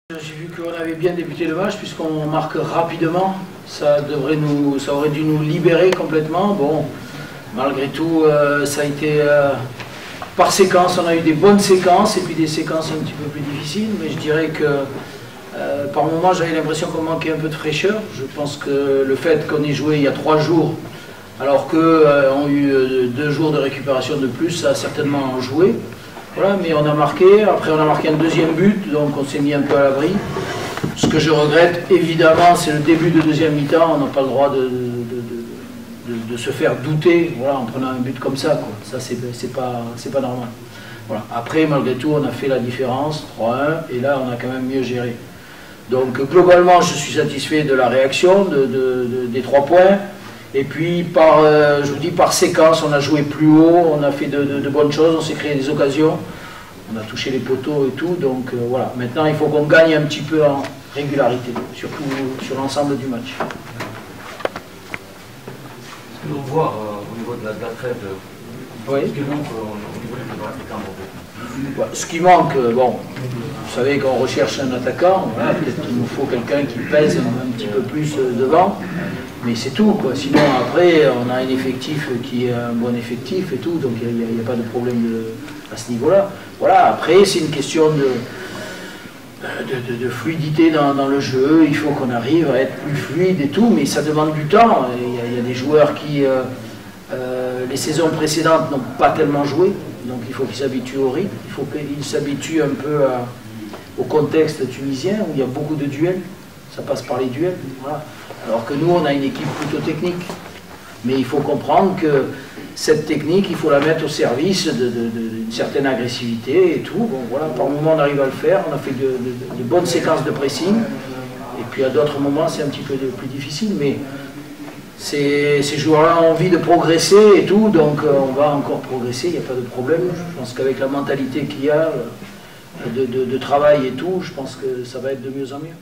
J'ai vu qu'on avait bien débuté le match puisqu'on marque rapidement. Ça aurait dû nous libérer complètement. Bon, malgré tout, ça a été par séquence. On a eu des bonnes séquences et puis des séquences un petit peu plus difficiles. Mais je dirais que par moments, j'avais l'impression qu'on manquait un peu de fraîcheur. Je pense que le fait qu'on ait joué il y a 3 jours, alors qu'eux ont eu 2 jours de récupération de plus, ça a certainement joué. Voilà, mais on a marqué, après on a marqué un deuxième but, donc on s'est mis un peu à l'abri. Ce que je regrette, évidemment, c'est le début de deuxième mi-temps. On n'a pas le droit de se faire douter, voilà, en prenant un but comme ça, quoi. Ça, c'est pas normal. Voilà. Après, malgré tout, on a fait la différence, 3-1, et là, on a quand même mieux géré. Donc, globalement, je suis satisfait de la réaction, des 3 points. Et puis, je vous dis, par séquence, on a joué plus haut, on a fait de bonnes choses, on s'est créé des occasions, on a touché les poteaux et tout. Donc voilà, maintenant il faut qu'on gagne un petit peu en régularité, surtout sur l'ensemble du match. Ce que l'on voit au niveau de la trêve, oui. Ce qui manque au niveau des attaquants. Ce qui manque, bon, vous savez qu'on recherche un attaquant, voilà, peut-être qu'il nous faut quelqu'un qui pèse un petit peu plus devant. Mais c'est tout, quoi. Sinon, après, on a un effectif qui est un bon effectif et tout, donc il n'y a pas de problème à ce niveau-là. Voilà, après, c'est une question de fluidité dans le jeu. Il faut qu'on arrive à être plus fluide et tout, mais ça demande du temps. Il y a des joueurs qui, les saisons précédentes, n'ont pas tellement joué, donc il faut qu'ils s'habituent au rythme, il faut qu'ils s'habituent un peu au contexte tunisien, où il y a beaucoup de duels. Ça passe par les duels, voilà. Alors que nous, on a une équipe plutôt technique. Mais il faut comprendre que cette technique, il faut la mettre au service d'une certaine agressivité et tout. Bon, voilà, par moments, on arrive à le faire. On a fait de bonnes séquences de pressing. Et puis à d'autres moments, c'est un petit peu plus difficile. Mais ces joueurs-là ont envie de progresser et tout. Donc on va encore progresser, il n'y a pas de problème. Je pense qu'avec la mentalité qu'il y a, de travail et tout, je pense que ça va être de mieux en mieux.